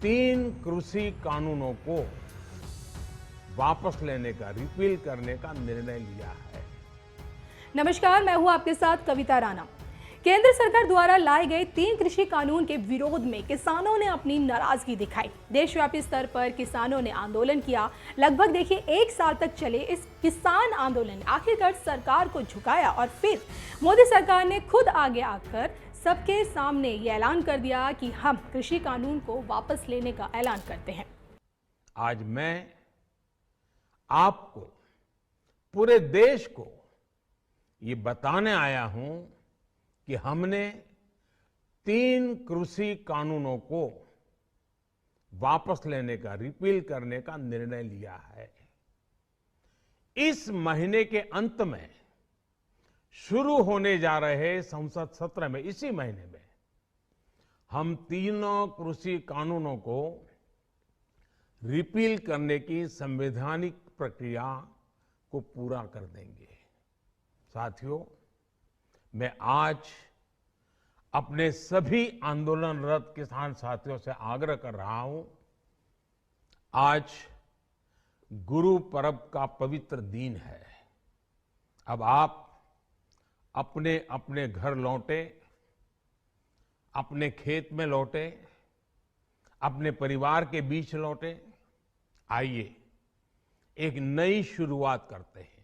तीन कृषि कानूनों को वापस लेने का, रिपील करने का निर्णय लिया है। नमस्कार, मैं हूं आपके साथ कविता राणा। केंद्र सरकार द्वारा लाए गए 3 कृषि कानून के विरोध में किसानों ने अपनी नाराजगी दिखाई। देशव्यापी स्तर पर किसानों ने आंदोलन किया। लगभग देखिए 1 साल तक चले इस किसान आंदोलन ने आखिरकार सरकार को झुकाया और फिर मोदी सरकार ने खुद आगे आकर सबके सामने ये ऐलान कर दिया कि हम कृषि कानून को वापस लेने का ऐलान करते हैं। आज मैं आपको, पूरे देश को ये बताने आया हूं कि हमने 3 कृषि कानूनों को वापस लेने का, रिपील करने का निर्णय लिया है। इस महीने के अंत में शुरू होने जा रहे संसद सत्र में, इसी महीने में, हम तीनों कृषि कानूनों को रिपील करने की संवैधानिक प्रक्रिया को पूरा कर देंगे। साथियों, मैं आज अपने सभी आंदोलनरत किसान साथियों से आग्रह कर रहा हूं, आज गुरु पर्व का पवित्र दिन है। अब आप अपने अपने घर लौटे, अपने खेत में लौटे, अपने परिवार के बीच लौटे। आइए एक नई शुरुआत करते हैं।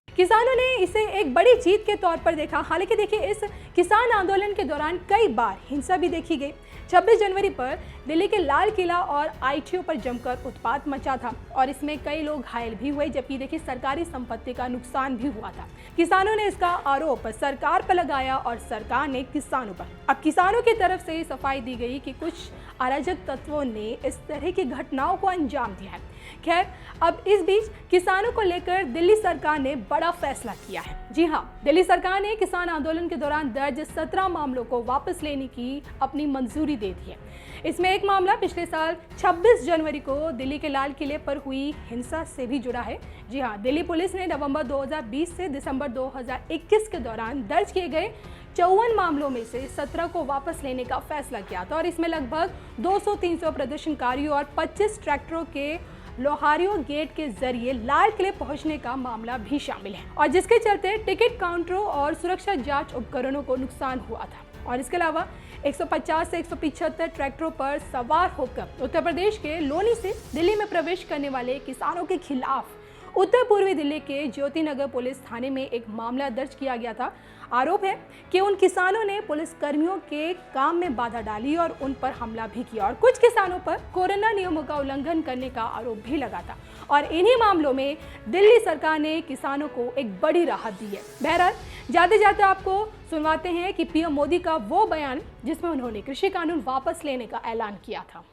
किसानों ने इसे एक बड़ी जीत के तौर पर देखा। हालांकि देखिए, इस किसान आंदोलन के दौरान कई बार हिंसा भी देखी गई। 26 जनवरी पर दिल्ली के लाल किला और आईटीओ पर जमकर उत्पात मचा था और इसमें कई लोग घायल भी हुए, जबकि देखिए सरकारी संपत्ति का नुकसान भी हुआ था। किसानों ने इसका आरोप सरकार पर लगाया और सरकार ने किसानों पर। अब किसानों की तरफ से सफाई दी गई कि कुछ अराजक तत्वों ने इस तरह की घटनाओं को अंजाम दिया है। खैर, अब इस बीच किसानों को लेकर दिल्ली सरकार ने बड़ा फैसला किया है। जी हां, दिल्ली सरकार ने किसान आंदोलन के दौरान दर्ज 17 मामलों को वापस लेने की अपनी मंजूरी दे दी है। इसमें एक मामला पिछले साल 26 जनवरी को दिल्ली के लाल किले पर हुई हिंसा से भी जुड़ा है। जी हां, दिल्ली पुलिस ने नवंबर 2020 से दिसंबर 2021 के दौरान दर्ज किए गए 54 मामलों में से 17 को वापस लेने का फैसला किया था और इसमें लगभग 200-300 प्रदर्शनकारियों और 25 ट्रैक्टरों के लोहारियों गेट के जरिए लाल किले पहुंचने का मामला भी शामिल है और जिसके चलते टिकट काउंटरों और सुरक्षा जांच उपकरणों को नुकसान हुआ था। और इसके अलावा 150 से 175 ट्रैक्टरों पर सवार होकर उत्तर प्रदेश के लोनी से दिल्ली में प्रवेश करने वाले किसानों के खिलाफ उत्तर पूर्वी दिल्ली के ज्योति नगर पुलिस थाने में एक मामला दर्ज किया गया था। आरोप है कि उन किसानों ने पुलिस कर्मियों के काम में बाधा डाली और उन पर हमला भी किया और कुछ किसानों पर कोरोना नियमों का उल्लंघन करने का आरोप भी लगा था। और इन्हीं मामलों में दिल्ली सरकार ने किसानों को एक बड़ी राहत दी है। बहरहाल, जाते जाते आपको सुनवाते हैं कि पीएम मोदी का वो बयान जिसमें उन्होंने कृषि कानून वापस लेने का ऐलान किया था।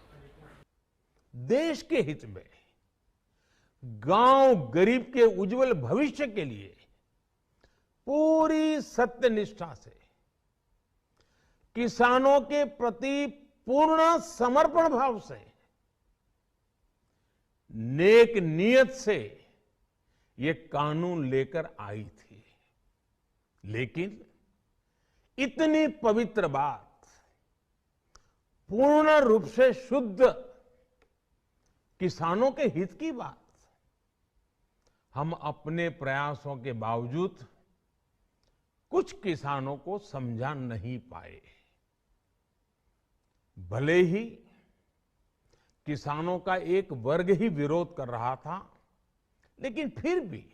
देश के हित में, गांव गरीब के उज्जवल भविष्य के लिए पूरी सत्यनिष्ठा से, किसानों के प्रति पूर्ण समर्पण भाव से, नेक नियत से ये कानून लेकर आई थी। लेकिन इतनी पवित्र बात, पूर्ण रूप से शुद्ध किसानों के हित की बात, हम अपने प्रयासों के बावजूद कुछ किसानों को समझा नहीं पाए। भले ही किसानों का एक वर्ग ही विरोध कर रहा था, लेकिन फिर भी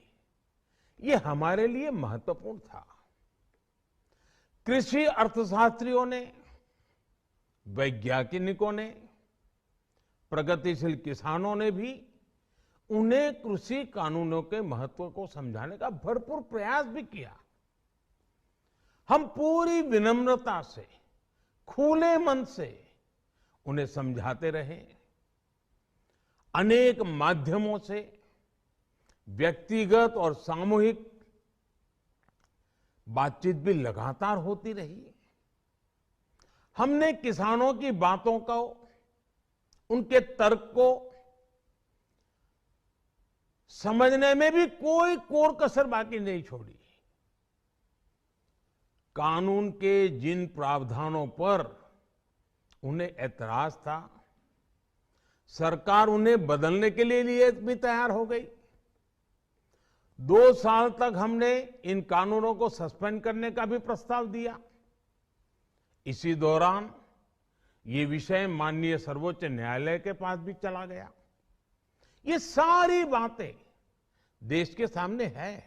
ये हमारे लिए महत्वपूर्ण था। कृषि अर्थशास्त्रियों ने, वैज्ञानिकों ने, प्रगतिशील किसानों ने भी उन्हें कृषि कानूनों के महत्व को समझाने का भरपूर प्रयास भी किया। हम पूरी विनम्रता से, खुले मन से उन्हें समझाते रहे। अनेक माध्यमों से व्यक्तिगत और सामूहिक बातचीत भी लगातार होती रही। हमने किसानों की बातों को, उनके तर्क को समझने में भी कोई कोर कसर बाकी नहीं छोड़ी। कानून के जिन प्रावधानों पर उन्हें ऐतराज था, सरकार उन्हें बदलने के लिए भी तैयार हो गई। 2 साल तक हमने इन कानूनों को सस्पेंड करने का भी प्रस्ताव दिया। इसी दौरान ये विषय माननीय सर्वोच्च न्यायालय के पास भी चला गया। ये सारी बातें देश के सामने है,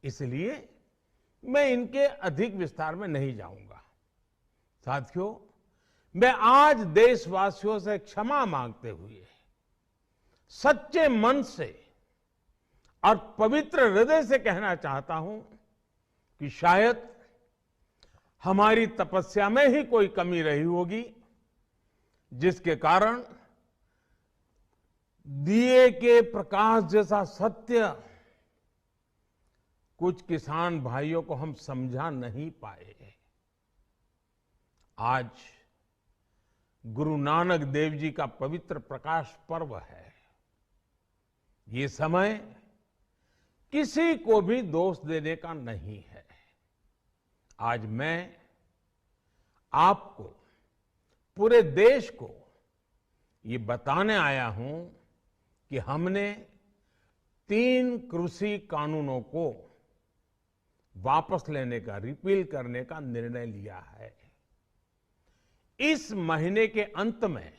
इसलिए मैं इनके अधिक विस्तार में नहीं जाऊंगा। साथियों, मैं आज देशवासियों से क्षमा मांगते हुए सच्चे मन से और पवित्र हृदय से कहना चाहता हूं कि शायद हमारी तपस्या में ही कोई कमी रही होगी, जिसके कारण दिए के प्रकाश जैसा सत्य कुछ किसान भाइयों को हम समझा नहीं पाए। आज गुरु नानक देव जी का पवित्र प्रकाश पर्व है। ये समय किसी को भी दोष देने का नहीं है। आज मैं आपको, पूरे देश को ये बताने आया हूं कि हमने 3 कृषि कानूनों को वापस लेने का, रिपील करने का निर्णय लिया है। इस महीने के अंत में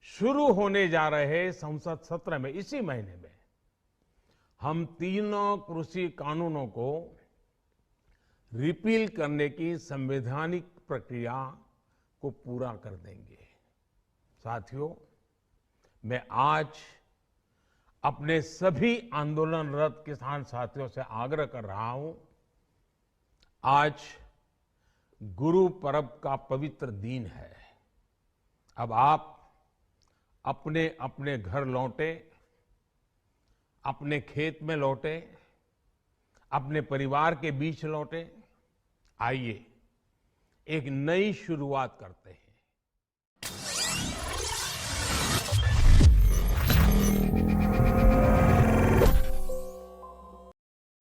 शुरू होने जा रहे संसद सत्र में, इसी महीने में हम 3 कृषि कानूनों को रिपील करने की संवैधानिक प्रक्रिया को पूरा कर देंगे। साथियों, मैं आज अपने सभी आंदोलनरत किसान साथियों से आग्रह कर रहा हूं, आज गुरु पर्व का पवित्र दिन है। अब आप अपने अपने घर लौटे, अपने खेत में लौटे, अपने परिवार के बीच लौटे। आइए एक नई शुरुआत करते हैं।